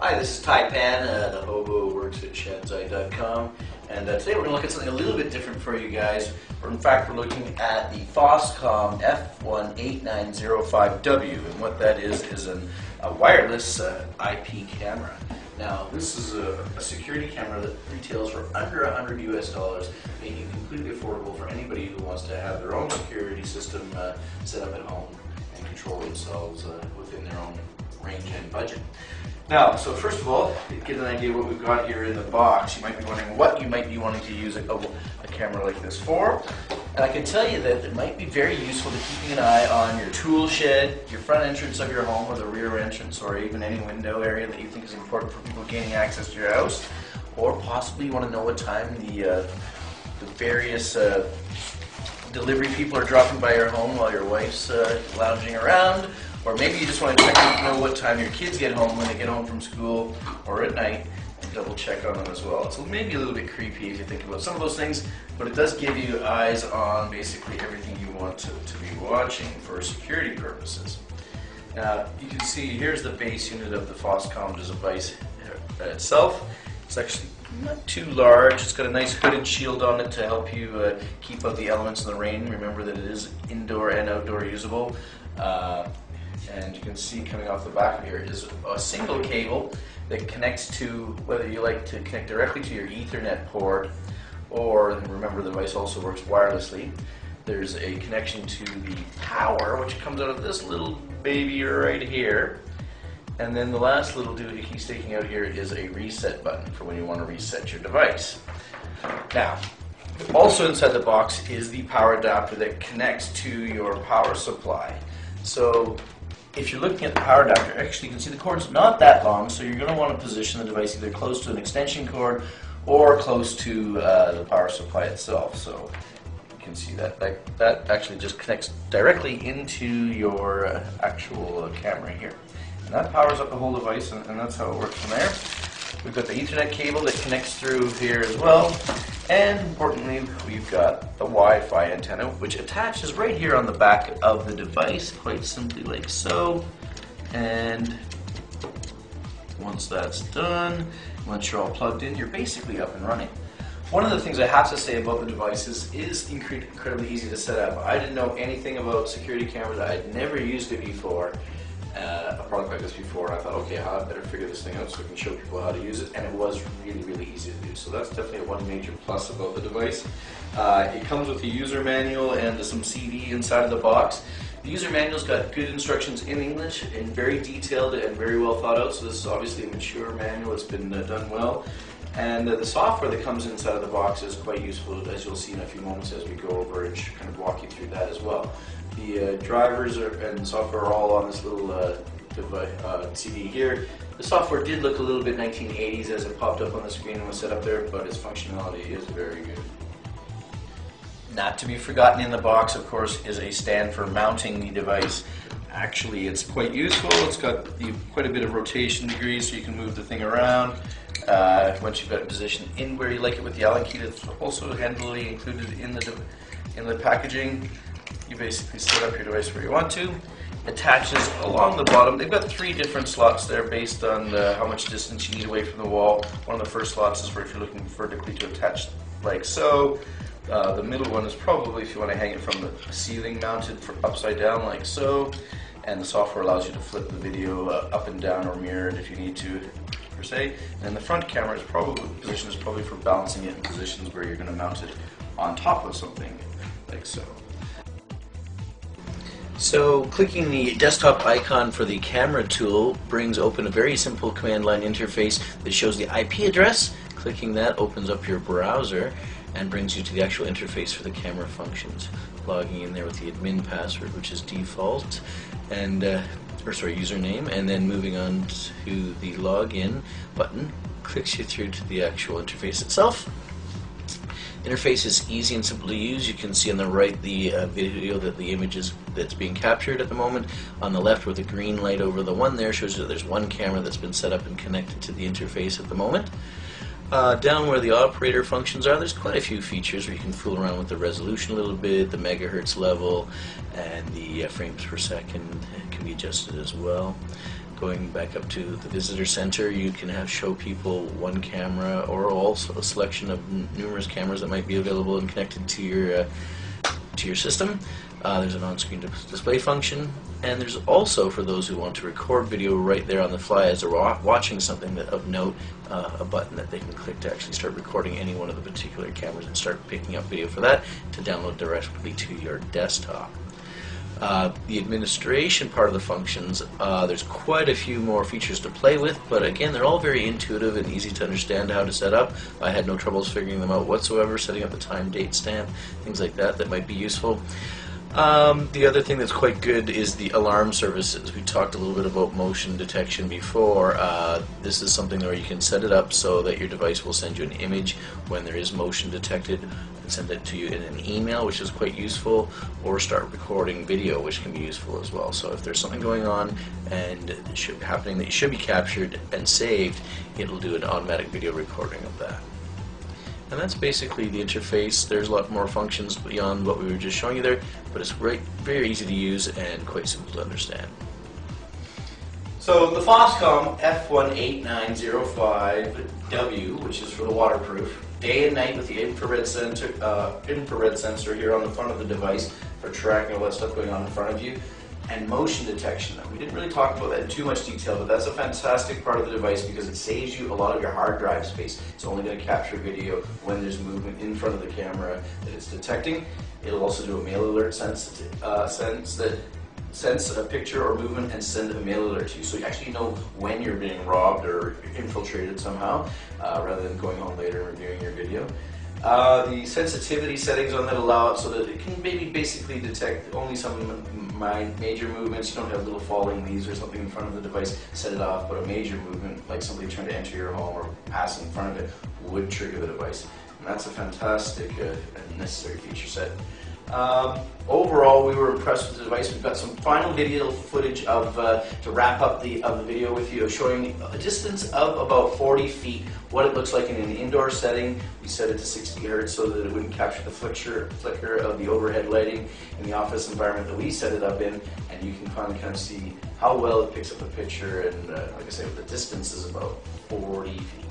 Hi, this is Taipan, the hobo who works at shenzai.com, and today we're going to look at something a little bit different for you guys. In fact, we're looking at the FOSCAM F18905W, and what that is a wireless IP camera. Now, this is a security camera that retails for under $100 US, making it completely affordable for anybody who wants to have their own security system set up at home and control themselves within their own range and budget. Now, so first of all, to get an idea of what we've got here in the box, you might be wondering what you might be wanting to use a camera like this for. And I can tell you that it might be very useful to keeping an eye on your tool shed, your front entrance of your home, or the rear entrance, or even any window area that you think is important for people gaining access to your house. Or possibly you want to know what time the various delivery people are dropping by your home while your wife's lounging around. Or maybe you just want to check to know what time your kids get home when they get home from school or at night, and double check on them as well. It's maybe a little bit creepy if you think about some of those things, but it does give you eyes on basically everything you want to be watching for security purposes. Now, you can see here's the base unit of the FOSCAM device itself. It's actually not too large. It's got a nice hooded shield on it to help you keep out the elements in the rain. Remember that it is indoor and outdoor usable. And you can see coming off the back of here is a single cable that connects to, whether you like to connect directly to your Ethernet port, or remember the device also works wirelessly. There's a connection to the power, which comes out of this little baby right here. And then the last little doohickey sticking out here is a reset button for when you want to reset your device. Now, also inside the box is the power adapter that connects to your power supply. So if you're looking at the power adapter, actually you can see the cord's not that long, so you're going to want to position the device either close to an extension cord or close to the power supply itself. So you can see that that actually just connects directly into your actual camera here. And that powers up the whole device, and that's how it works from there. We've got the Ethernet cable that connects through here as well. And importantly, we've got the Wi-Fi antenna, which attaches right here on the back of the device, quite simply like so. And once that's done, once you're all plugged in, you're basically up and running. One of the things I have to say about the devices is incredibly easy to set up. I didn't know anything about security cameras. I'd never used it before. A product like this before, and I thought, okay, I better figure this thing out so I can show people how to use it, and it was really easy to do. So that's definitely one major plus about the device. It comes with a user manual and some CD inside of the box. The user manual's got good instructions in English and very detailed and very well thought out, so this is obviously a mature manual. It's been done well. And the software that comes inside of the box is quite useful, as you'll see in a few moments as we go over and kind of walk you through that as well. The drivers and software are all on this little CD here. The software did look a little bit 1980s as it popped up on the screen and was set up there, but its functionality is very good. Not to be forgotten in the box, of course, is a stand for mounting the device. Actually, it's quite useful. It's got quite a bit of rotation degrees, so you can move the thing around. Once you've got it positioned in where you like it with the Allen key, that's also handily included in the packaging. You basically set up your device where you want to. Attaches along the bottom. They've got 3 different slots there based on how much distance you need away from the wall. One of the first slots is for if you're looking vertically to attach like so. The middle one is probably if you want to hang it from the ceiling mounted for upside down like so. And the software allows you to flip the video up and down or mirror it if you need to, per se. And the front camera position is probably for balancing it in positions where you're going to mount it on top of something like so. So clicking the desktop icon for the camera tool brings open a very simple command line interface that shows the IP address. Clicking that opens up your browser and brings you to the actual interface for the camera functions. Logging in there with the admin password, which is default, and username, and then moving on to the login button clicks you through to the actual interface itself. Interface is easy and simple to use. You can see on the right the video that the image that's being captured at the moment. On the left, with the green light over the one there, shows you that there's one camera that's been set up and connected to the interface at the moment. Down where the operator functions are, there's quite a few features where you can fool around with the resolution a little bit, the megahertz level, and the frames per second can be adjusted as well. Going back up to the visitor center, you can show people one camera or also a selection of numerous cameras that might be available and connected to your system. There's an on-screen display function, and there's also, for those who want to record video right there on the fly as they're watching something of note, a button that they can click to actually start recording any one of the particular cameras and start picking up video for that to download directly to your desktop. The administration part of the functions, there's quite a few more features to play with, but again, they're all very intuitive and easy to understand how to set up. I had no troubles figuring them out whatsoever, setting up the time, date stamp, things like that might be useful. The other thing that's quite good is the alarm services. We talked a little bit about motion detection before. This is something where you can set it up so that your device will send you an image when there is motion detected and send it to you in an email, which is quite useful, or start recording video, which can be useful as well. So if there's something going on and happening that should be captured and saved, it'll do an automatic video recording of that. And that's basically the interface. There's a lot more functions beyond what we were just showing you there, but it's very easy to use and quite simple to understand. So the FOSCAM F18905W, which is for the waterproof, day and night with the infrared sensor here on the front of the device for tracking all that stuff going on in front of you, and motion detection. We didn't really talk about that in too much detail, but that's a fantastic part of the device because it saves you a lot of your hard drive space. It's only going to capture video when there's movement in front of the camera that it's detecting. It'll also do a mail alert sense a picture or movement and send a mail alert to you. So you actually know when you're being robbed or infiltrated somehow, rather than going home later and reviewing your video. The sensitivity settings on that allow it so that it can maybe basically detect only some major movements. You don't have little falling leaves or something in front of the device, set it off, but a major movement, like somebody trying to enter your home or pass in front of it, would trigger the device. And that's a fantastic and necessary feature set. Overall, we were impressed with the device. We've got some final video footage of to wrap up the video with you, showing a distance of about 40 feet, what it looks like in an indoor setting. We set it to 60 Hz so that it wouldn't capture the flicker of the overhead lighting in the office environment that we set it up in, and you can finally kind of see how well it picks up a picture, and like I say, the distance is about 40 feet.